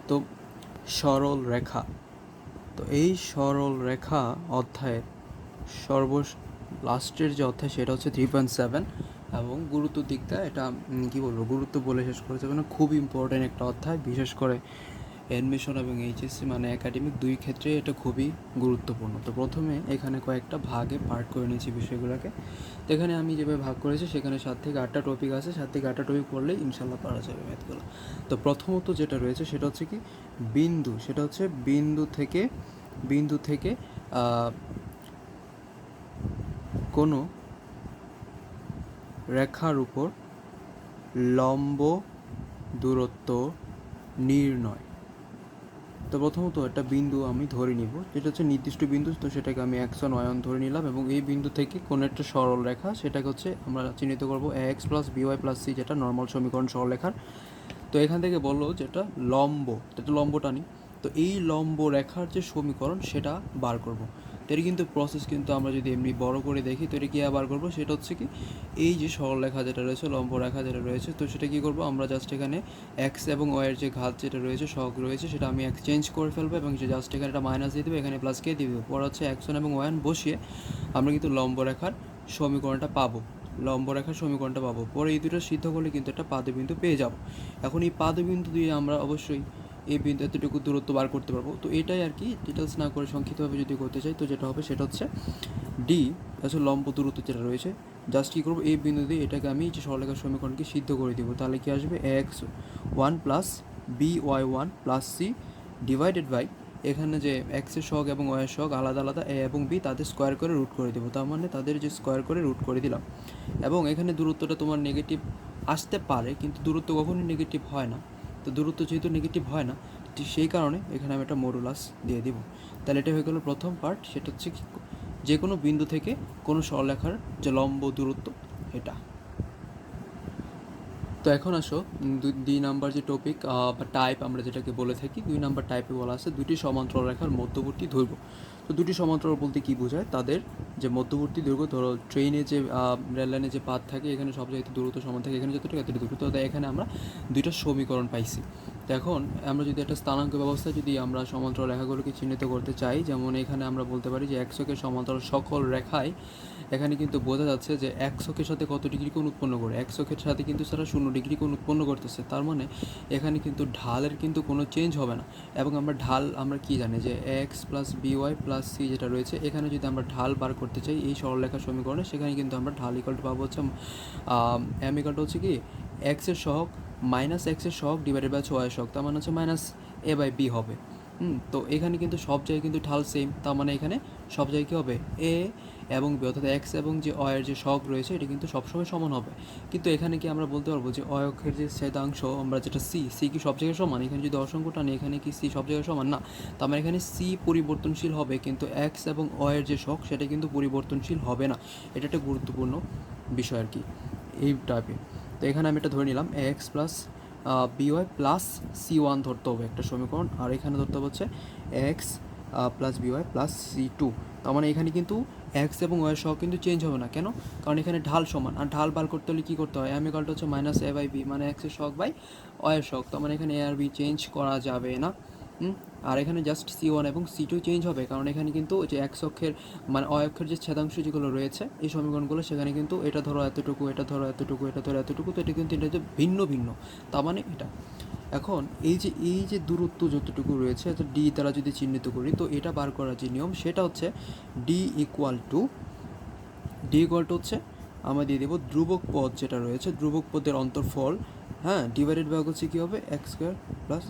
তো সরল রেখা, তো এই সরল রেখা অধ্যায়ের লাস্টের যে অধ্যায় সেটা হচ্ছে 3.7 এবং গুরুত্ব দিকটা এটা কী বলবো, গুরুত্ব বলে শেষ করা যাবে না, খুব ইম্পর্ট্যান্ট একটা অধ্যায়, বিশেষ করে অ্যাডমিশন এবং এইচএসসি মানে একাডেমিক দুই ক্ষেত্রে এটা খুবই গুরুত্বপূর্ণ। তো প্রথমে এখানে কয়েকটা ভাগে পার্ট করে নিয়েছি বিষয়গুলোকে। তো এখানে আমি যেভাবে ভাগ করেছি সেখানে 7 থেকে 8টা টপিক আছে, 7 থেকে 8টা টপিক পড়লেই ইনশাল্লাহ পারা যাবে ম্যাথগুলো। তো প্রথমত যেটা রয়েছে সেটা হচ্ছে কি বিন্দু, সেটা হচ্ছে বিন্দু থেকে কোনো রেখার উপর লম্ব দূরত্ব নির্ণয়। তো প্রথমত একটা বিন্দু আমি ধরে নিব, যেটা হচ্ছে নির্দিষ্ট বিন্দু, তো সেটাকে আমি x1 y1 ধরে নিলাম এবং এই বিন্দু থেকে কোনো একটা সরল রেখা সেটাকে হচ্ছে আমরা চিহ্নিত করব ax plus by plus c, যেটা নর্মাল সমীকরণ সরলরেখার। তো এখান থেকে বললো যেটা লম্ব, এটা লম্ব টানি, তো এই লম্ব রেখার যে সমীকরণ সেটা বার করব। তো এর কিন্তু প্রসেস কিন্তু আমরা যদি এমনি বড় করে দেখি তো এটা কী বার করবো, সেটা হচ্ছে কি এই যে সরলরেখা যেটা রয়েছে, লম্ব রেখা যেটা রয়েছে, তো সেটা কী করবো আমরা জাস্ট এখানে এক্স এবং ওয়ের যে ঘাত যেটা রয়েছে সহগ রয়েছে সেটা আমি এক্সচেঞ্জ করে ফেলবো এবং যে জাস্ট এখানে একটা মাইনাস দিয়ে দেবো, এখানে প্লাস কে দিয়ে দেবো, পরে হচ্ছে x1 এবং y1 বসিয়ে আমরা কিন্তু লম্ব রেখার সমীকরণটা পাবো, পরে এই দুটো সিদ্ধ করলে কিন্তু একটা পাদবিন্দু পেয়ে যাব। এখন এই পাদবিন্দু দিয়ে আমরা অবশ্যই এই বিন্দু এতটুকু দূরত্ব বার করতে পারবো। তো এটাই আর কি, ডিটেলস না করে সংক্ষিপ্তভাবে যদি করতে চাই তো যেটা হবে সেটা হচ্ছে ডি, আসলে লম্ব দূরত্ব যেটা রয়েছে, জাস্ট কী করবো এই বিন্দু দিয়ে এটাকে আমি যে সরলরেখার সমীকরণকে সিদ্ধ করে দিব, তাহলে কি আসবে x1 plus by1 plus c divided by এখানে যে এক্সের সহগ এবং ওয়ের সহগ আলাদা আলাদা এ এবং বি তাদের স্কোয়ার করে রুট করে দেবো, তার মানে তাদের যে স্কোয়ার করে রুট করে দিলাম। এবং এখানে দূরত্বটা তোমার নেগেটিভ আসতে পারে, কিন্তু দূরত্ব কখনোই নেগেটিভ হয় না। তো দূরত্ব যেহেতু নেগেটিভ হয় না, ঠিক সেই কারণে এখানে আমি একটা মডুলাস দিয়ে দিব। তাহলে এটা হয়ে গেলো প্রথম পার্ট, সেটা হচ্ছে যে কোনো বিন্দু থেকে কোনো সরলরেখার যে লম্ব দূরত্ব এটা। তো এখন আসো 2 নাম্বার যে টপিক বা টাইপ আমরা যেটাকে বলে থাকি, 2 নাম্বার টাইপে বলা আছে দুটি সমান্তরাল রেখার মধ্যবর্তী দৈর্ঘ্য। তো দুটি সমান্তরাল বলতে কী বোঝায়, তাদের যে মধ্যবর্তী দৈর্ঘ্য, ধরো ট্রেনে যে রেল লাইনে যে পাত থাকে এখানে সব জায়গায় দূরত্ব সমান থাকে, এখানে যতটুকু এতটুকু দূরত্ব, তো এখানে আমরা দুইটা সমীকরণ পাইছি। তো এখন আমরা যদি একটা স্থানাঙ্ক ব্যবস্থা যদি আমরা সমান্তরাল রেখাগুলোকে চিহ্নিত করতে চাই, যেমন এখানে আমরা বলতে পারি যে এক্সকের সমান্তরাল সকল রেখায়, এখানে কিন্তু বোঝা যাচ্ছে যে এক্সকের সাথে কত ডিগ্রি কোণ উৎপন্ন করে, এক্সকের সাথে কিন্তু তারা 0 ডিগ্রি কোণ উৎপন্ন করতেছে, তার মানে এখানে কিন্তু ঢালের কিন্তু কোনো চেঞ্জ হবে না। এবং আমরা ঢাল আমরা কি জানি যে x plus BY plus C যেটা রয়েছে, এখানে যদি আমরা ঢাল বার করতে চাই এই সরলরেখা সমীকরণে, সেখানে কিন্তু আমরা ঢাল ইকুয়াল টু পাবো হচ্ছে এম ইকুয়াল টু হচ্ছে কি এক্সের সহগ মাইনাস এক্সের সহগ ডিভাইডেড বাই ওয়াই সহগ, তার মানে হচ্ছে মাইনাস এ বাই বি হবে। তো এখানে কিন্তু সব জায়গায় কিন্তু ঢাল সেম, তার মানে এখানে সব জায়গায় কী হবে এ এবং বি, অর্থাৎ এক্স এবং যে অয়ের যে সহগ রয়েছে এটা কিন্তু সবসময় সমান হবে। কিন্তু এখানে কি আমরা বলতে পারবো যে অয়ক্ষের যে ছেদাংশ আমরা যেটা সি কি সব জায়গায় সমান, এখানে যদি অসংখ্যটা নেই এখানে কি সি সব জায়গায় সমান না, তার মানে এখানে সি পরিবর্তনশীল হবে, কিন্তু এক্স এবং অয়ের যে সহগ সেটা কিন্তু পরিবর্তনশীল হবে না। এটা একটা গুরুত্বপূর্ণ বিষয় আর কি এই টাইপে। তো এখানে আমি এটা ধরে নিলাম x plus BY plus C1 ধরতে হবে একটা সমীকরণ, আর এখানে ধরতে হবে হচ্ছে x plus BY plus C2। তার মানে এখানে কিন্তু এক্স এবং ওয়ের সহগ কিন্তু চেঞ্জ হবে না, কেন? কারণ এখানে ঢাল সমান, আর ঢাল বার করতে হলে কী করতে হয়, এম ইকুয়াল টু হচ্ছে মাইনাস এ বাই বি, মানে এক্সের সহগ বাই ওয়ের সহগ, তার মানে এখানে এ আর বি চেঞ্জ করা যাবে না। আর এখানে জাস্ট C1 এবং C2 চেঞ্জ হবে, কারণ এখানে কিন্তু যে এক্স অক্ষের মানে অক্ষের যে ছেদাংশ যেগুলো রয়েছে এই সমীকরণগুলো, সেখানে কিন্তু এটা ধরো এতটুকু, এটা ধরো এতটুকু, এটা ধরো এতটুকু, তো এটা কিন্তু এটা যে ভিন্ন ভিন্ন, তার মানে এটা। এখন এই যে দূরত্ব যতটুকু রয়েছে ডি দ্বারা যদি চিহ্নিত করি, তো এটা বার করার যে নিয়ম সেটা হচ্ছে ডি ইকুয়াল টু হচ্ছে আমরা দিয়ে দেবো ধ্রুবক পদ যেটা রয়েছে, ধ্রুবক পদের অন্তর্ফল, হ্যাঁ, ডিভাইডেড বাই হচ্ছে কী হবে x square plus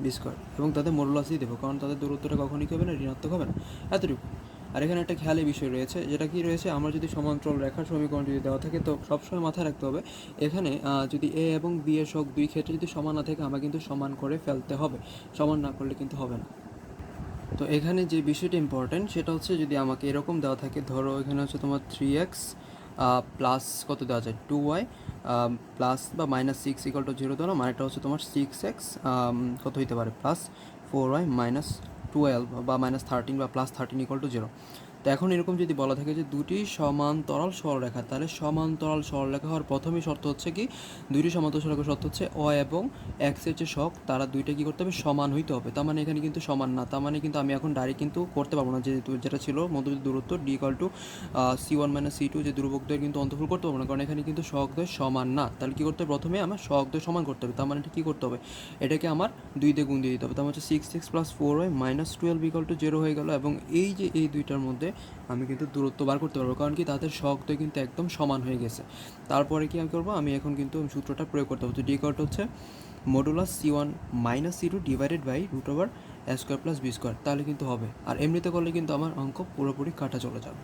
B square, এবং তাদের মোডুলাসই দেবো, কারণ তাদের দূরত্বটা কখনই কী হবে না, ঋণাত্মক হবে না, এতটুকু। আর এখানে একটা খেয়ালি বিষয় রয়েছে, যেটা কি রয়েছে, আমরা যদি সমান্তরাল রেখার সমীকরণ যদি দেওয়া থাকে তো সবসময় মাথায় রাখতে হবে এখানে যদি এ এবং বি এর সহগ দুই ক্ষেত্রে যদি সমান না থাকে আমরা কিন্তু সমান করে ফেলতে হবে, সমান না করলে কিন্তু হবে না। তো এখানে যে বিষয়টা ইম্পর্ট্যান্ট সেটা হচ্ছে যদি আমাকে এরকম দেওয়া থাকে, ধরো এখানে হচ্ছে তোমার 3x প্লাস কত দেওয়া যায় 2y প্লাস বা মাইনাস 6 ইকুয়াল টু 0 দেওয়া, মানেটা হচ্ছে তোমার 6x কত হইতে পারে প্লাস 4y মাইনাস 12 বা মাইনাস 13 বা প্লাস 13 ইকুয়াল টু 0। তো এখন এরকম যদি বলা থাকে যে দুটি সমান্তরাল সরলরেখা, তাহলে সমান্তরাল সরলরেখা হওয়ার প্রথমেই শর্ত হচ্ছে কি, দুইটি সমান্তরাল সরলরেখার শর্ত হচ্ছে অ এবং এক্সের যে শক তারা দুইটা কী করতে হবে, সমান হইতে হবে। তার মানে এখানে কিন্তু সমান না, তার মানে কিন্তু আমি এখন ডাইরেক্ট কিন্তু করতে পারবো না, যেহেতু যেটা ছিল মধ্যবর্তী দূরত্ব D equal two C1 - C2 যে ধ্রুবকদ্বয় কিন্তু অন্তর্ভুক্ত করতে পারবো না, কারণ এখানে কিন্তু সহগদ্বয় সমান না। তাহলে কী করতে হবে, প্রথমে আমার সহগদ্বয় সমান করতে হবে। তার মানে এটা কী করতে হবে, এটাকে আমার 2 দিয়ে গুণ দিয়ে দিতে হবে। তার মানে হচ্ছে 6x + 4y - 12 ইকুয়াল টু 0 হয়ে গেল। এবং এই যে এই দুইটার মধ্যে আমি কিন্তু দূরত্ব বার করতে পারবো, কারণ কি তাদের সহগদ্বয় কিন্তু একদম সমান হয়ে গেছে। তারপরে কি আমি করবো, আমি এখন কিন্তু সূত্রটা প্রয়োগ করতে হবে। তো ডি ইকুয়াল টু হচ্ছে modulus C1 - C2 divided by √A² + B², তাহলে কিন্তু হবে। আর এমনিতে করলে কিন্তু আমার অঙ্ক পুরোপুরি কাটা চলে যাবে।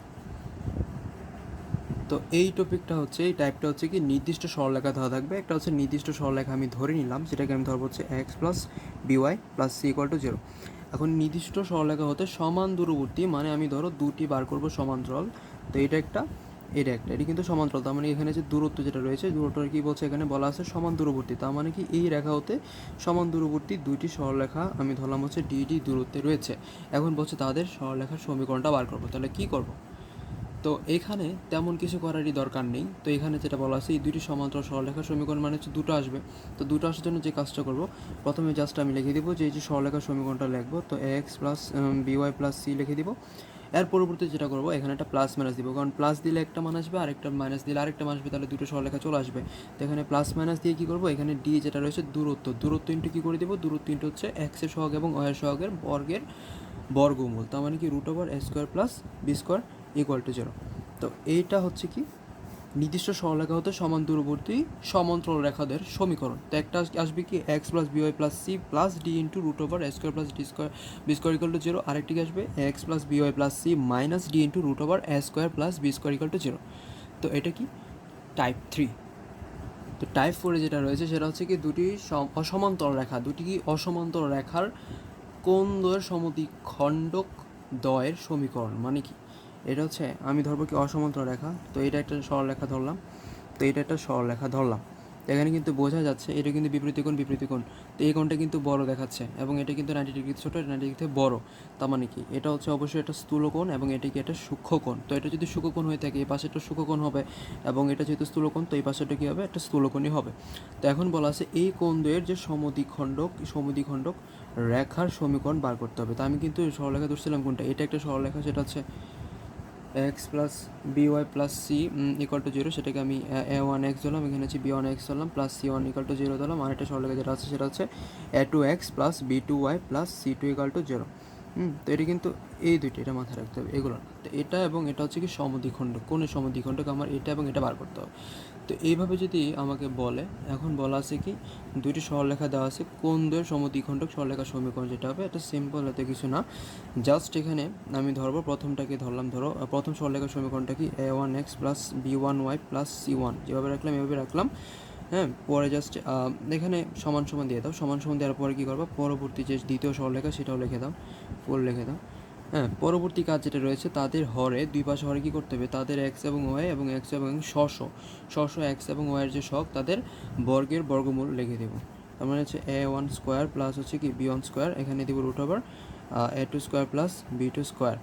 তো এই টপিকটা হচ্ছে, এই টাইপটা হচ্ছে কি, নির্দিষ্ট সরলরেখা দেওয়া থাকবে। একটা হচ্ছে নির্দিষ্ট সরলরেখা আমি ধরে নিলাম, সেটাকে আমি ধরবো হচ্ছে x + by + c = 0। এখন নির্দিষ্ট সরলরেখা হতে সমান দূরবর্তী, মানে আমি ধরো দুটি বার করব সমান্তরাল। তো এটা একটা, এটি কিন্তু সমান্তরাল। তার মানে এখানে যে দূরত্ব যেটা রয়েছে, দূরত্বটা কি বলছে, এখানে বলা আছে সমান দূরবর্তী। তার মানে কি এই রেখা হতে সমান দূরবর্তী দুইটি সরলরেখা আমি ধরলাম হচ্ছে DD দূরত্বে রয়েছে। এখন বলছে তাদের সরলরেখার সমীকরণটা বার করবো। তাহলে কি করব, তো এখানে তেমন কিছু করারই দরকার নেই। তো এখানে যেটা বলা আছে, এই দুটি সমান্তরাল সরলরেখার সমীকরণ মানে হচ্ছে দুটো আসবে। তো দুটো আসার জন্য যে কাজটা করব, প্রথমে জাস্ট আমি লিখে দিব যে এই যে সরলরেখার সমীকরণটা লিখবো, তো x + by + c লিখে দিব। এর পরবর্তীতে যেটা করবো, এখানে একটা প্লাস মাইনাস দিব, কারণ প্লাস দিলে একটা মান আসবে, আরেকটা মাইনাস দিলে আরেকটা মান আসবে, তাহলে দুটো সরলরেখা চলে আসবে। তো এখানে প্লাস মাইনাস দিয়ে কী করবো, এখানে ডি যেটা রয়েছে দূরত্ব ইন্টু কী করে দেবো, দূরত্ব ইন্টু হচ্ছে এক্সের সহগ এবং ওয়ের সহগের বর্গমূল। তার মানে কি √A² + B² = 0। তো এইটা হচ্ছে কি নির্দিষ্ট সরলরেখা হতে সমান দূরবর্তী সমান্তরাল রেখাদের সমীকরণ। তো একটা আসবে কি x + by + c + d * √A² + B² = 0। আরেকটি আসবে x + by + c - d * √A² + B² = 0। তো এটা কি টাইপ 3। তো টাইপ 4 যেটা রয়েছে সেটা হচ্ছে কি দুটি অসমান্তরাল রেখা, দুটি কি অসমান্তরাল রেখার কোণদ্বয়ের সমদ্বিখণ্ডক দ্বয়ের সমীকরণ। মানে কি, এটা হচ্ছে আমি ধরবো কি অসমান্তরাল রেখা, তো এটা একটা সরলরেখা ধরলাম, তো এটা একটা সরলরেখা ধরলাম। তো এখানে কিন্তু বোঝা যাচ্ছে এটা কিন্তু বিপরীত কোণ। তো এই কোণটা কিন্তু বড় দেখাচ্ছে এবং এটা কিন্তু 90 ডিগ্রি ছোটো, এটা 90 ডিগ্রি বড়। তার মানে কি এটা হচ্ছে অবশ্যই একটা স্থূল কোণ এবং এটা কি একটা সূক্ষ্ম কোণ। তো এটা যদি সূক্ষ্ম কোণ হয়ে থাকে, এই পাশে একটা সূক্ষ্ম কোণ হবে, এবং এটা যেহেতু স্থূল কোণ, তো এই পাশেটা কী হবে, একটা স্থূল কোণই হবে। তো এখন বলা আছে এই কোণদ্বয়ের যে সমদ্বিখণ্ডক রেখার সমীকরণ বার করতে হবে। তো আমি কিন্তু সরলরেখা ধরছিলাম কোনটা, এটা একটা সরলরেখা, সেটা হচ্ছে x + by + c = 0, সেটাকে আমি a1x ধরলাম, এখানে হচ্ছে b1x ধরলাম, প্লাস c1 = 0 ধরলাম। আর একটা সরলরেখা যেটা আছে সেটা হচ্ছে a2x + b2y + c2 = 0। তো এটা কিন্তু এই দুইটা, এটা মাথায় রাখতে হবে, এগুলো না। তো এটা এবং এটা হচ্ছে কি সমদ্বিখণ্ডক, কোণের সমদ্বিখণ্ডক আমার এটা এবং এটা বার করতে হবে। তো এইভাবে যদি আমাকে বলে, এখন বলা আছে কি দুইটি সরলরেখা দেওয়া আছে, কোণদ্বয়ের সমদ্বিখণ্ডক সরলরেখার সমীকরণ যেটা হবে, এটা সিম্পল, এতে কিছু না। জাস্ট এখানে আমি ধরবো প্রথমটাকে ধরলাম, ধরো প্রথম সরলরেখার সমীকরণটা কি a1x + b1y + c1, যেভাবে রাখলাম এভাবে রাখলাম। হ্যাঁ, পরে জাস্ট এখানে সমান সমান দিয়ে দাও, সমান সমান দেওয়ার পরে কী করবো, পরবর্তী যে দ্বিতীয় সরলরেখা সেটাও লিখে দাও, ফুল লিখে দাও। হ্যাঁ, পরবর্তী কাজ যেটা রয়েছে, তাদের হরে দুই পাশে হরে কী করতে হবে, তাদের x এবং y এবং x এবং x এবং y এর যে শক তাদের বর্গের বর্গমূল লিখে দেবো। তার মানে হচ্ছে a1² প্লাস হচ্ছে কি b1², এখানে দেবো √A2² + b2²।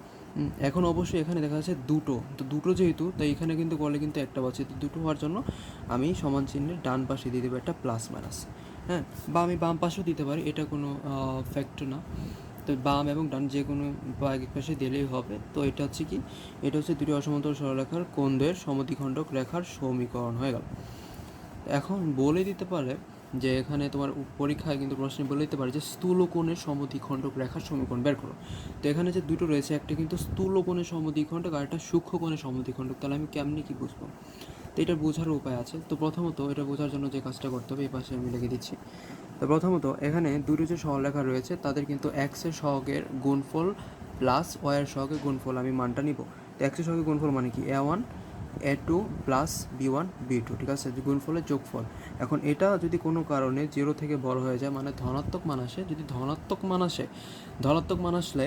এখন অবশ্যই এখানে দেখা যাচ্ছে দুটো যেহেতু, তাই এখানে কিন্তু করলে কিন্তু একটা পাচ্ছি। তো দুটো হওয়ার জন্য আমি সমান চিহ্নের ডান পাশে দিয়ে দেবো একটা প্লাস মাইনাস। হ্যাঁ, বা আমি বাম পাশেও দিতে পারি, এটা কোনো ফ্যাক্ট না। তো বাম এবং ডান যে কোনো বা এক পাশে দিলেই হবে। তো এটা হচ্ছে কি, এটা হচ্ছে দুটি অসমান্তরাল সরলরেখার কোণদ্বয়ের সমদ্বিখণ্ডক রেখার সমীকরণ হয়ে গেল। এখন বলে দিতে পারে যে এখানে তোমার পরীক্ষায় কিন্তু প্রশ্নে বলে দিতে পারে যে স্থূল কোণের সমদ্বিখণ্ডক রেখার সমীকরণ বের করো। তো এখানে যে দুটো রয়েছে, একটা কিন্তু স্থূল কোণের সমদ্বিখণ্ডক আর একটা সূক্ষ্ম কোণের সমদ্বিখণ্ডক, তাহলে আমি কেমনি কি বুঝবো? তো এটা বোঝার উপায় আছে। তো প্রথমত এটা বোঝার জন্য যে কাজটা করতে হবে, এই পাশে আমি লিখে দিচ্ছি। তো প্রথমত এখানে দুটো যে সরলরেখা রয়েছে তাদের কিন্তু এক্সের সহগের গুণফল প্লাস ওয়াইয়ের সহগের গুণফল আমি মানটা নিব। তো এক্সের সহগের গুণফল মানে কি a1 a2 + b1 b2, ঠিক আছে, গুণফলের যোগফল। এখন এটা যদি কোনো কারণে 0 থেকে বড় হয়ে যায়, মানে ধনাত্মক মান আসে, যদি ধনাত্মক মান আসলে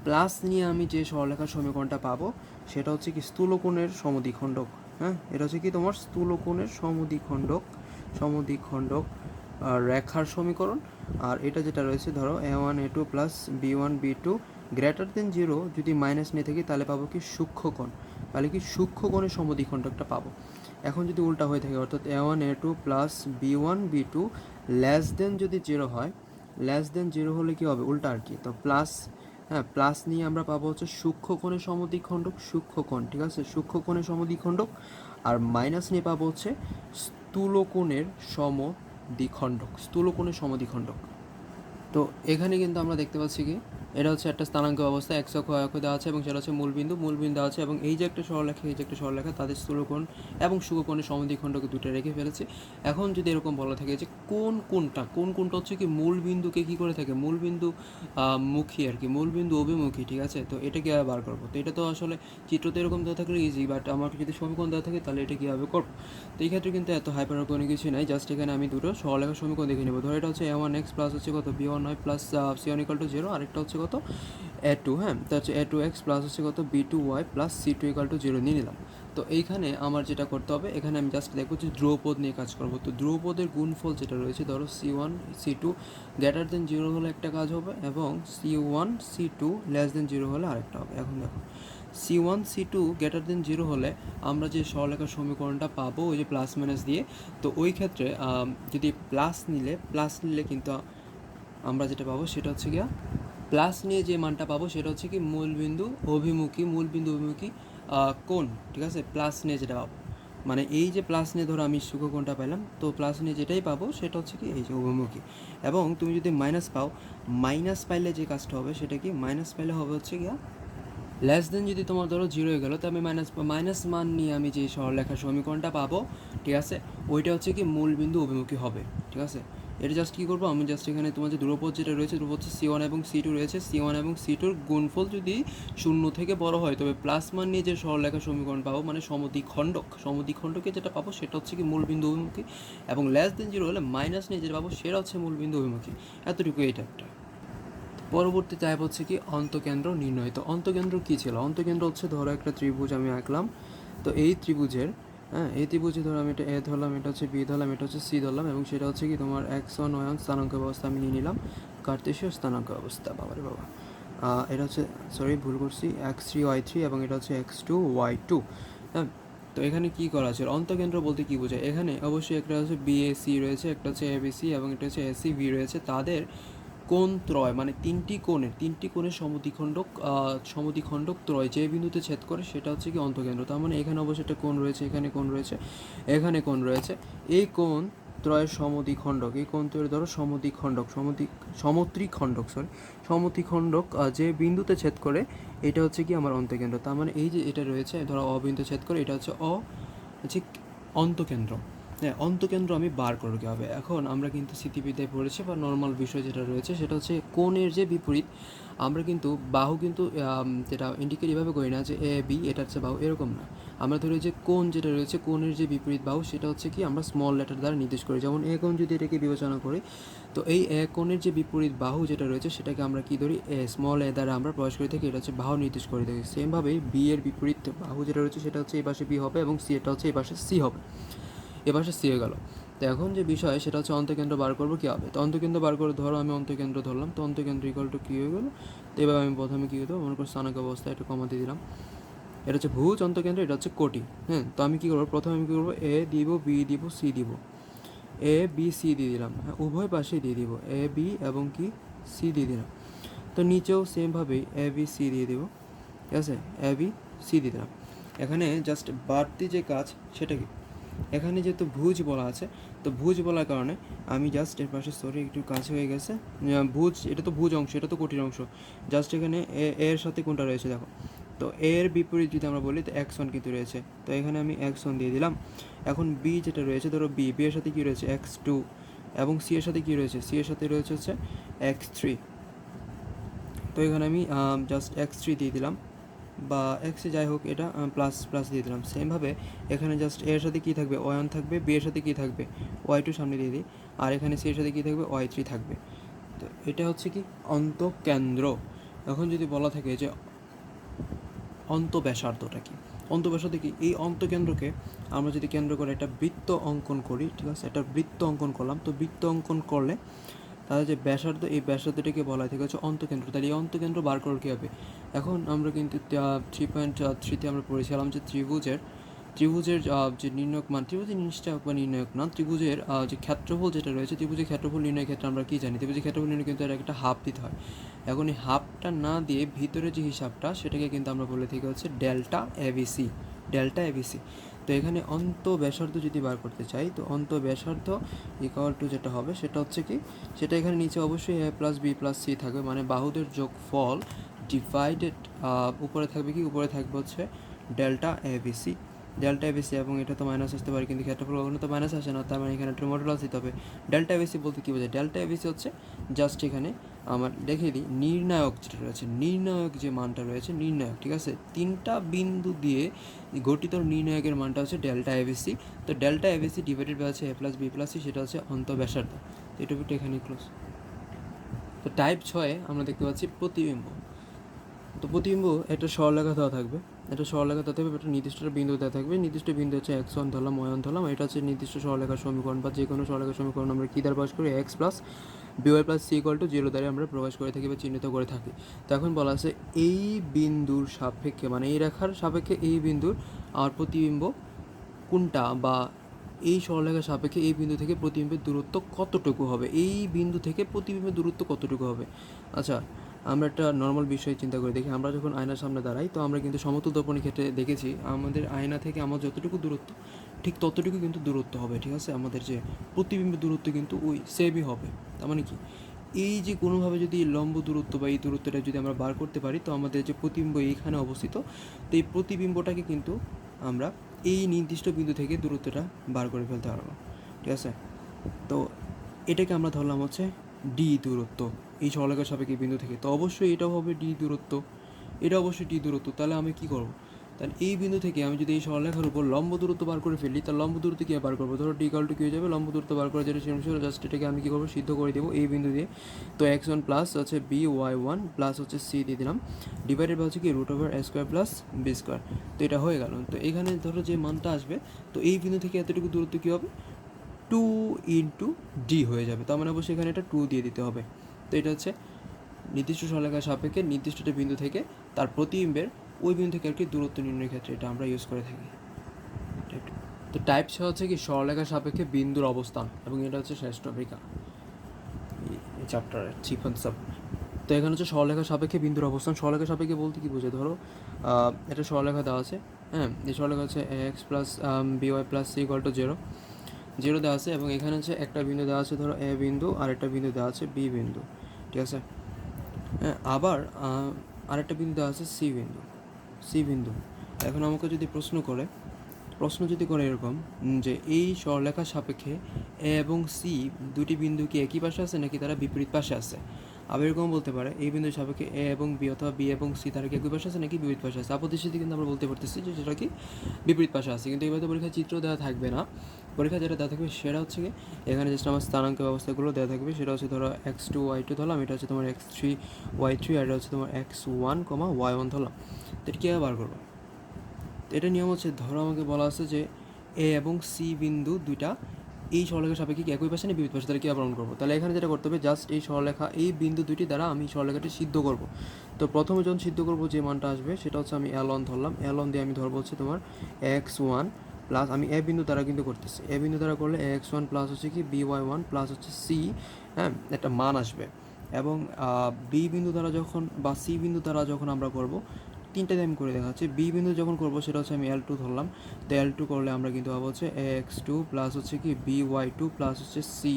প্লাস নিয়ে আমি যে সরলরেখার সমীকরণটা পাবো সেটা হচ্ছে কি স্থূল কোণের সমদ্বিখণ্ডক। হ্যাঁ, এটা হচ্ছে কি তোমার স্থূল কোণের সমদ্বিখণ্ডক রেখার সমীকরণ। আর এটা যেটা রয়েছে ধরো a1 a2 + b1 b2 greater than zero যদি মাইনাস নিয়ে থাকি তাহলে পাবো কি সূক্ষ্মকোণ, তাহলে কি সূক্ষ্মকোণের সমদ্বিখণ্ডকটা পাবো। এখন যদি উল্টা হয়ে থাকে অর্থাৎ a1 a2 plus b1 b2 less than যদি জিরো হয়, লেস দেন জিরো হলে কি হবে উল্টা আর কি, তো প্লাস, হ্যাঁ প্লাস নিয়ে আমরা পাবো হচ্ছে সূক্ষ্মকোণের সমদ্বিখণ্ডক, সূক্ষ্মকোণ ঠিক আছে, সূক্ষ্মকোণের সমদ্বিখণ্ডক। আর মাইনাস নিয়ে পাবো হচ্ছে স্থূলকোণের সমদ্বিখণ্ডক, স্থূলকোণের সমদ্বিখণ্ডক। তো এখানে কিন্তু আমরা দেখতে পাচ্ছি কি এটা হচ্ছে একটা স্থানাঙ্ক অবস্থা, x অক্ষ y অক্ষ দেওয়া আছে এবং সেটা হচ্ছে মূলবিন্দু দেওয়া আছে এবং এই যে একটা সরলরেখা, এই যে একটা সরলরেখা তাদের স্থূলকোণ এবং সূক্ষ্মকোণের সমদ্বিখণ্ডকে দুটো রেখে ফেলেছে। এখন যদি এরকম বলা থাকে যে কোনটা হচ্ছে কি মূলবিন্দুকে কী করে থাকে, মূলবিন্দু মুখী আর কি, মূলবিন্দু অভিমুখী, ঠিক আছে। তো এটা কীভাবে বার করবো, তো এটা তো আসলে চিত্রতে এরকম দেওয়া থাকলে ইজি, বাট আমার যদি সমীকরণ দেওয়া থাকে তাহলে এটা কীভাবে করবো। তো এই ক্ষেত্রে কিন্তু এত হাইপার কোনো কিছু নাই, জাস্ট এখানে আমি দুটো সরলরেখার সমীকরণ দেখে নেবো। ধরো এটা হচ্ছে a1x প্লাস হচ্ছে কত b1y প্লাস c1 = 0, আরেকটা হচ্ছে কত a2, হ্যাঁ তো হচ্ছে a2x প্লাস হচ্ছে কত b2y প্লাস c2 = 0 নিয়ে নিলাম। তো এইখানে আমার যেটা করতে হবে, এখানে আমি জাস্ট দেখবো যে ধ্রুবপদ নিয়ে কাজ করবো। তো ধ্রুবপদের গুণফল যেটা রয়েছে, ধরো c1 c2 গ্রেটার দেন 0 হলে একটা কাজ হবে এবং c1 c2 লেস দেন 0 হলে আরেকটা হবে। এখন দেখো c1 c2 গ্রেটার দেন 0 হলে আমরা যে সরলরেখার সমীকরণটা পাবো ওই যে প্লাস মাইনাস দিয়ে, তো ওই ক্ষেত্রে যদি প্লাস নিলে কিন্তু আমরা যেটা পাবো সেটা হচ্ছে গিয়া প্লাস নিয়ে যে মানটা পাবো সেটা হচ্ছে কি মূলবিন্দু অভিমুখী কোণ, ঠিক আছে। প্লাস নিয়ে যেটা পাবো মানে এই যে প্লাস নিয়ে ধরো আমি সূক্ষ্মকোণটা পেলাম, তো প্লাস নিয়ে যেটাই পাবো সেটা হচ্ছে কি এই যে অভিমুখী। এবং তুমি যদি মাইনাস পাও, মাইনাস পাইলে যে কাজটা হবে সেটা কি, মাইনাস পাইলে হবে হচ্ছে গিয়া লেস দেন যদি তোমার ধরো 0 হয়ে গেলো, তো আমি মাইনাস মান নিয়ে আমি যে সরলরেখার সমীকরণটা পাবো, ঠিক আছে, ওইটা হচ্ছে কি মূলবিন্দু অভিমুখী হবে, ঠিক আছে। এটা জাস্ট কী করবো, আমি জাস্ট এখানে তোমার যে ধ্রুবপদ যেটা রয়েছে, ধ্রুবপদ হচ্ছে c1 এবং c2 রয়েছে, c1 এবং c2-র গুণফল যদি 0 থেকে বড় হয় তবে প্লাস মান নিয়ে যে সরলরেখার সমীকরণ পাবো মানে সমদ্বিখণ্ডকে যেটা পাবো সেটা হচ্ছে কি মূলবিন্দু অভিমুখী, এবং লেস দেন 0 হলে মাইনাস নিয়ে যেটা পাবো সেটা হচ্ছে মূলবিন্দু অভিমুখী। এতটুকু এইটা একটা। পরবর্তী টাইপ হচ্ছে কি অন্তকেন্দ্র নির্ণয়। তো অন্তকেন্দ্র কী ছিল, অন্তকেন্দ্র হচ্ছে ধরো একটা ত্রিভুজ আমি আঁকলাম, তো এই ত্রিভুজের, হ্যাঁ এই ত্রিভুজে ধরো আমি এটা এ ধরলাম, এটা হচ্ছে বি ধরলাম, এটা হচ্ছে সি ধরলাম এবং সেটা হচ্ছে কি তোমার x1 y1 স্থানাঙ্ক ব্যবস্থা আমি নিয়ে নিলাম, কার্তেশীয় স্থানাঙ্ক ব্যবস্থা, বাবারে বাবা। এটা হচ্ছে সরি ভুল করছি, x3 y3 এবং এটা হচ্ছে x2 y2, হ্যাঁ। তো এখানে কি করা আছে, অন্তকেন্দ্র বলতে কি বোঝায়, এখানে অবশ্যই একটা হচ্ছে বিএসি রয়েছে, একটা হচ্ছে এবিসি এবং এটা হচ্ছে এসিবি রয়েছে, তাদের কোণ ত্রয় মানে তিনটি কোণের সমদ্বিখণ্ডক ত্রয় যে বিন্দুতে ছেদ করে সেটা হচ্ছে কি অন্তকেন্দ্র। তার মানে এখানে অবশ্যই একটা কোণ রয়েছে, এখানে কোণ রয়েছে, এখানে কোণ রয়েছে, এই কোণ ত্রয়ের সমদ্বিখণ্ডক, এই কোণ ত্রয়ের ধরো সমদ্বিখণ্ডক যে বিন্দুতে ছেদ করে এটা হচ্ছে কি আমার অন্তকেন্দ্র। তার মানে এই যে এটা রয়েছে ধরো অবিন্দুতে ছেদ করে, এটা হচ্ছে অন্তকেন্দ্র। হ্যাঁ অন্তকেন্দ্র আমি বার করবো কীভাবে, এখন আমরা কিন্তু স্মৃতিবিদ্যায় পড়েছি বা নর্মাল বিষয় যেটা রয়েছে সেটা হচ্ছে কোণের যে বিপরীত, আমরা কিন্তু বাহু কিন্তু যেটা ইন্ডিকেট এভাবে করি না যে এ বি এটা হচ্ছে বাহু, এরকম না। আমরা ধরি যে কোণ যেটা রয়েছে কোণের যে বিপরীত বাহু সেটা হচ্ছে কি আমরা স্মল লেটার দ্বারা নির্দেশ করি, যেমন এ কোণ যদি এটাকে বিবেচনা করি, তো এই এ কোণের যে বিপরীত বাহু যেটা রয়েছে সেটাকে আমরা কি ধরি, স্মল এ দ্বারা আমরা প্রকাশ করে থাকি, এটা হচ্ছে বাহু নির্দেশ করে থাকি। সেমভাবেই বি এর বিপরীত বাহু যেটা রয়েছে সেটা হচ্ছে এই পাশে বি হবে এবং সি এটা হচ্ছে এই পাশে সি হবে, এবার সে হয়ে গেল। তো এখন যে বিষয় সেটা হচ্ছে অন্তকেন্দ্র বার করবো কী হবে, তো অন্তকেন্দ্র বার করে ধরো আমি অন্তকেন্দ্র ধরলাম, তো অন্তকেন্দ্র ইকুয়াল টু কী হয়ে গেলো, তো এবার আমি প্রথমে কী হতো মনে করো স্থানাঙ্ক অবস্থা একটু কমাতে দিলাম, এটা হচ্ছে ভুজ অন্তকেন্দ্র, এটা হচ্ছে কোটি, হ্যাঁ। তো আমি কী করবো, প্রথমে আমি কী করবো, এ দিব বি দিব সি দিব, এ বি সি দিয়ে দিলাম, হ্যাঁ উভয় পাশেই দিয়ে দিব, এ বি এবং কি সি দিয়ে দিলাম। তো নিচেও সেমভাবেই এ বি সি দিয়ে দিব, ঠিক আছে, এ বি সি দিয়ে দিলাম। এখানে জাস্ট বাড়তি যে কাজ সেটা কি, এখানে যেহেতু ভুজ বলা আছে, তো ভুজ বলার কারণে আমি জাস্ট এর পাশে সরি একটু কাছে হয়ে গেছে, ভুজ এটা তো ভুজ অংশ, এটা তো কোটির অংশ, জাস্ট এখানে এর সাথে কোনটা রয়েছে দেখো, তো এর বিপরীত যদি আমরা বলি তো x1 কিন্তু রয়েছে, তো এখানে আমি x1 দিয়ে দিলাম। এখন বি যেটা রয়েছে ধরো বি এর সাথে কী রয়েছে x2 এবং সি এর সাথে কী রয়েছে, সি এর সাথে রয়েছে হচ্ছে x3, তো এখানে আমি জাস্ট x3 দিয়ে দিলাম বা এক্সে যাই হোক এটা প্লাস প্লাস দিয়ে দিলাম। সেমভাবে এখানে জাস্ট এর সাথে কী থাকবে y1 থাকবে, বি এর সাথে কী থাকবে y2 সামনে দিয়ে দিই, আর এখানে সি এর সাথে কী থাকবে y3 থাকবে। তো এটা হচ্ছে কি অন্তকেন্দ্র। এখন যদি বলা থাকে যে অন্তব্যাসার্ধটা কি, অন্তব্যাসার্ধ কি, এই অন্তকেন্দ্রকে আমরা যদি কেন্দ্র করে একটা বৃত্ত অঙ্কন করি, ঠিক আছে, একটা বৃত্ত অঙ্কন করলাম, তো বৃত্ত অঙ্কন করলে তাহলে যে ব্যাসার্ধ, এই ব্যাসার্ধটাকে বলা হয় থেকে হচ্ছে অন্তকেন্দ্র। তাহলে এই অন্তকেন্দ্র বার করার কী হবে? এখন আমরা কিন্তু 3.3-তে আমরা পড়েছিলাম যে ত্রিভুজের যে নির্ণায়ক মান, ত্রিভুজের নিশ্চয়ক বা নির্ণায়ক না, ত্রিভুজের যে ক্ষেত্রফল যেটা রয়েছে, ত্রিভুজের ক্ষেত্রফল নির্ণয়ের ক্ষেত্রে আমরা কী জানি? ত্রিভুজের ক্ষেত্রফল নির্ণয় কিন্তু এর একটা হাফ দিতে হয়। এখন এই হাফটা না দিয়ে ভিতরে যে হিসাবটা, সেটাকে কিন্তু আমরা বলে থাকি হচ্ছে ডেল্টা এবিসি। তো এখানে অন্ত ব্যাসার্ধ যদি বার করতে চাই, তো অন্ত ব্যাসার্ধ ইকুয়াল টু যেটা হবে সেটা হচ্ছে কি, সেটা এখানে নিচে অবশ্যই a plus B plus C থাকবে, মানে বাহুদের যোগফল ডিভাইডেড, উপরে থাকবে কি, উপরে থাকবে হচ্ছে ডেল্টা এবিসি। এবং এটা তো মাইনাস আসতে পারে, কিন্তু ক্ষেত্রফল কখনো তো মাইনাস আসে না, তার মানে এখানে একটা মডুলাস দিতে হবে। ডেল্টা এবিসি বলতে কী বোঝায়? ডেল্টা এবিসি হচ্ছে জাস্ট এখানে আমার দেখিয়ে দিই, নির্ণায়ক যেটা রয়েছে, নির্ণায়ক যে মানটা রয়েছে, নির্ণায়ক, ঠিক আছে, 3টা বিন্দু দিয়ে গঠিত নির্ণায়কের মানটা হচ্ছে ডেল্টা এবিসি। তো ডেল্টা এবিসি ডিভাইডেড বাই হচ্ছে a plus B plus C, সেটা হচ্ছে অন্তঃব্যাসার্ধ। তো এটা এখানে ক্লোজ। তো টাইপ 6 আমরা দেখতে পাচ্ছি প্রতিবিম্ব। তো প্রতিবিম্ব একটা সরলরেখা দেওয়া থাকবে, একটা নির্দিষ্ট বিন্দু দেওয়া থাকবে, নির্দিষ্ট বিন্দু হচ্ছে x1 ধরলাম, y1 ধরলাম, এটা হচ্ছে নির্দিষ্ট সরলরেখার সমীকরণ, বা যে কোনো সরলরেখার সমীকরণ আমরা কী দ্বারা প্রকাশ করি? x plus by plus C equal to 0 দ্বারা আমরা প্রকাশ করে থাকি বা চিহ্নিত করে থাকি। তো এখন বলা আছে এই বিন্দুর সাপেক্ষে, মানে এই রেখার সাপেক্ষে এই বিন্দুর আর প্রতিবিম্ব কোনটা, বা এই সরলরেখার সাপেক্ষে এই বিন্দু থেকে প্রতিবিম্বের দূরত্ব কতটুকু হবে, এই বিন্দু থেকে প্রতিবিম্বের দূরত্ব কতটুকু হবে। আচ্ছা, আমরা একটা নর্মাল বিষয় চিন্তা করে দেখি, আমরা যখন আয়নার সামনে দাঁড়াই, তো আমরা কিন্তু সমতুল দর্পণের ক্ষেত্রে দেখেছি আমাদের আয়না থেকে আমার যতটুকু দূরত্ব, ঠিক ততটুকু কিন্তু দূরত্ব হবে, ঠিক আছে, আমাদের যে প্রতিবিম্বের দূরত্ব কিন্তু ওই সেমই হবে। তার মানে কি, এই যে কোনোভাবে যদি লম্ব দূরত্ব বা এই দূরত্বটা যদি আমরা বার করতে পারি, তো আমাদের যে প্রতিবিম্ব এইখানে অবস্থিত, তো এই প্রতিবিম্বটাকে কিন্তু আমরা এই নির্দিষ্ট বিন্দু থেকে দূরত্বটা বার করে ফেলতে পারবো, ঠিক আছে। তো এটাকে আমরা ধরলাম হচ্ছে ডি দূরত্ব, এই সরলরেখার সাপেক্ষে বিন্দু থেকে। তো অবশ্যই এটাও হবে ডি দূরত্ব, এটা অবশ্যই ডি দূরত্ব। তাহলে আমি কী করবো? তাহলে এই বিন্দু থেকে আমি যদি এই সরলরেখার উপর লম্ব দূরত্ব বার করে ফেলি, তাহলে লম্ব দূরত্ব কীভাবে বার করবো? ধরো ডি ইকুয়াল টু কী হয়ে যাবে, লম্ব দূরত্ব বার করে যেটা ছিল, জাস্ট এটাকে আমি কী করবো? সিদ্ধ করে দেবো এই বিন্দু দিয়ে। তো x1 প্লাস হচ্ছে by1 প্লাস হচ্ছে সি দিয়ে দিলাম, ডিভাইডেড বাই হচ্ছে কি √a² প্লাস বি স্কোয়ার। তো এটা হয়ে গেল। তো এখানে ধরো যে মানটা আসবে, তো এই বিন্দু থেকে এতটুকু দূরত্ব কী হবে? 2 ইন্টু ডি হয়ে যাবে। তার মানে অবশ্যই এখানে এটা 2 দিয়ে দিতে হবে। তো এটা হচ্ছে নির্দিষ্ট সরলরেখার সাপেক্ষে নির্দিষ্ট একটা বিন্দু থেকে তার প্রতিবিম্বের ওই বিন্দু থেকে আর কি দূরত্ব নির্ণয়ের ক্ষেত্রে এটা আমরা ইউজ করে থাকি। তো টাইপ 6 হচ্ছে কি সরলরেখার সাপেক্ষে বিন্দুর অবস্থান, এবং এটা হচ্ছে শেষ টপিক এই চ্যাপ্টারের 3.7। তো এখানে হচ্ছে সরলরেখার সাপেক্ষে বিন্দুর অবস্থান। সরলরেখার সাপেক্ষে বলতে কি বোঝায়? ধরো একটা সরলরেখা দেওয়া আছে, হ্যাঁ, এই সরলরেখা হচ্ছে x plus by plus C equal to 0 দেওয়া আছে, এবং এখানে হচ্ছে একটা বিন্দু দেওয়া আছে, ধরো এ বিন্দু, আর একটা বিন্দু দেওয়া আছে বি বিন্দু, ঠিক আছে। হ্যাঁ, আবার আরেকটা বিন্দু দেওয়া আছে সি বিন্দু। এখন আমাকে যদি প্রশ্ন যদি করে এরকম যে এই সরলরেখার সাপেক্ষে এ এবং সি দুটি বিন্দু কি একই পাশে আছে নাকি তারা বিপরীত পাশে আছে? আবার এরকম বলতে পারে এই বিন্দুর সাপেক্ষে এ এবং বি, অথবা বি এবং সি তারা কি একই পাশে আছে নাকি বিপরীত পাশে আছে। আপত্তির কিন্তু আমরা বলতে পারতেছি যে সেটা কি বিপরীত পাশে আছে, কিন্তু এবার তো পরীক্ষার চিত্র দেওয়া থাকবে না। পরীক্ষা যেটা দেওয়া থাকবে সেটা হচ্ছে কি, এখানে জাস্ট আমার স্থানাঙ্ক ব্যবস্থাগুলো দেওয়া থাকবে। সেটা হচ্ছে ধরো x2 y2 ধরলাম, এটা হচ্ছে তোমার x3 y3, আর এটা হচ্ছে তোমার x1 y1 ধরলাম। তো এটা কীভাবে বার করবো? তো এটা নিয়ম হচ্ছে, ধরো আমাকে বলা আছে যে এ এবং সি বিন্দু দুইটা এই সরলরেখার সাপেক্ষে কি একই পাশে না বিপরীত পাশে, তাহলে কীভাবে প্রমাণ করবো? তাহলে এখানে যেটা করতে হবে, জাস্ট এই বিন্দু দুটি দ্বারা আমি সরলরেখাটি সিদ্ধ করব। তো প্রথমে যখন সিদ্ধ করবো যে মানটা আসবে সেটা হচ্ছে আমি L1 ধরলাম, L1 দিয়ে আমি ধরবো হচ্ছে তোমার x1 প্লাস, আমি এ বিন্দু দ্বারা কিন্তু করতেছি, এ বিন্দু দ্বারা করলে x1 প্লাস হচ্ছে কি by1 প্লাস হচ্ছে সি, হ্যাঁ, একটা মান আসবে। এবং বি বিন্দু দ্বারা যখন, বা সি বিন্দু দ্বারা যখন আমরা করব, তিনটা দিয়ে আমি করে দেখাচ্ছি। বি বিন্দু যখন করবো সেটা হচ্ছে আমি L2 ধরলাম, তো L2 করলে আমরা কিন্তু পাবো হচ্ছে x2 প্লাস হচ্ছে কি by2 প্লাস হচ্ছে সি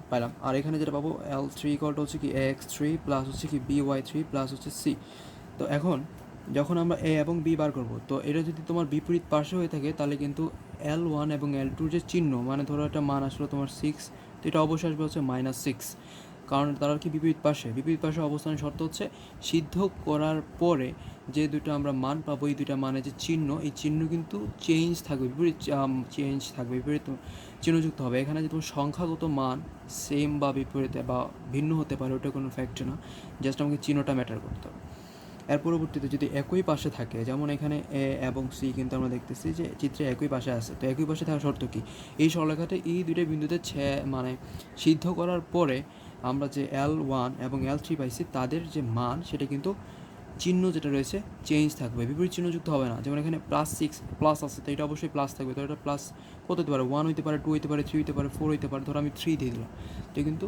পাইলাম। আর এখানে যেটা পাবো L3 ইকুয়ালটা হচ্ছে কি x3 প্লাস হচ্ছে কি by3 প্লাস হচ্ছে সি। তো এখন যখন আমরা এ এবং বি বার করবো, তো এটা যদি তোমার বিপরীত পাশে হয়ে থাকে, তাহলে কিন্তু L1 এবং L2 যে চিহ্ন, মানে ধরো একটা মান আসলো তোমার 6, তো এটা অবশ্যই আসবে হচ্ছে -6, কারণ তারা কি বিপরীত পাশে অবস্থানের শর্ত হচ্ছে সিদ্ধ করার পরে যে দুটো আমরা মান পাবো, এই দুটা মানে যে চিহ্ন, এই চিহ্ন কিন্তু চেঞ্জ থাকবে, বিপরীত চিহ্নযুক্ত হবে। এখানে যে তোমার সংখ্যাগত মান সেম বা বিপরীতে বা ভিন্ন হতে পারে, ওটা কোনো ফ্যাক্ট না, জাস্ট আমাকে চিহ্নটা ম্যাটার করতে হবে। এর পরবর্তীতে যদি একই পাশে থাকে, যেমন এখানে এ এবং সি কিন্তু আমরা দেখতেছি যে চিত্রে একই পাশে আছে, তো একই পাশে থাকা শর্ত কি? এই সরলরেখাটা এই দুইটা বিন্দুতে মানে সিদ্ধ করার পরে আমরা যে L1 এবং L3 পাইছি তাদের যে মান সেটা কিন্তু চিহ্ন যেটা রয়েছে চেঞ্জ থাকবে, বিপরীত চিহ্নযুক্ত হবে না। যেমন এখানে +6 প্লাস আছে, তো এটা অবশ্যই প্লাস থাকবে, তো এটা প্লাস কত হতে পারে? 1 হইতে পারে, 2 হইতে পারে, 3 হইতে পারে, 4 হইতে পারে, ধরো আমি 3 দিয়ে দিলাম। তো কিন্তু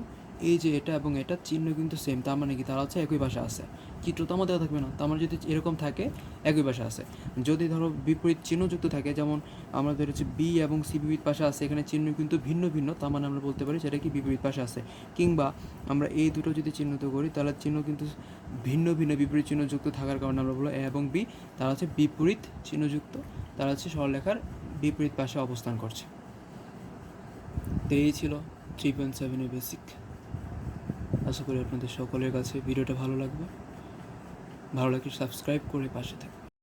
এই যে এটা এবং এটা চিহ্ন কিন্তু সেম, তার মানে কি তারা হচ্ছে একই পাশে আছে। চিত্র তো আমাদের থাকবে না, তার মানে যদি এরকম থাকে একই পাশে আছে। যদি ধরো বিপরীত চিহ্নযুক্ত থাকে, যেমন আমরা ধরেছি বি এবং সি বিপরীত পাশে আছে, এখানে চিহ্ন কিন্তু ভিন্ন ভিন্ন, তার মানে আমরা বলতে পারি সেটা কি বিপরীত পাশে আছে। কিংবা আমরা এই দুটো যদি চিহ্নিত করি তাহলে চিহ্ন কিন্তু ভিন্ন ভিন্ন বিপরীত চিহ্নযুক্ত থাকার কারণে আমরা বলবো এ এবং বি তারা হচ্ছে বিপরীত চিহ্নযুক্ত, তারা হচ্ছে সরলরেখার বিপরীত পাশে অবস্থান করছে। তো এই ছিল 3.7 এর বেসিক। আশা করি আপনাদের সকলের কাছে ভিডিওটা ভালো লাগবে। ভালো লাগলে সাবস্ক্রাইব করে পাশে থাকবে।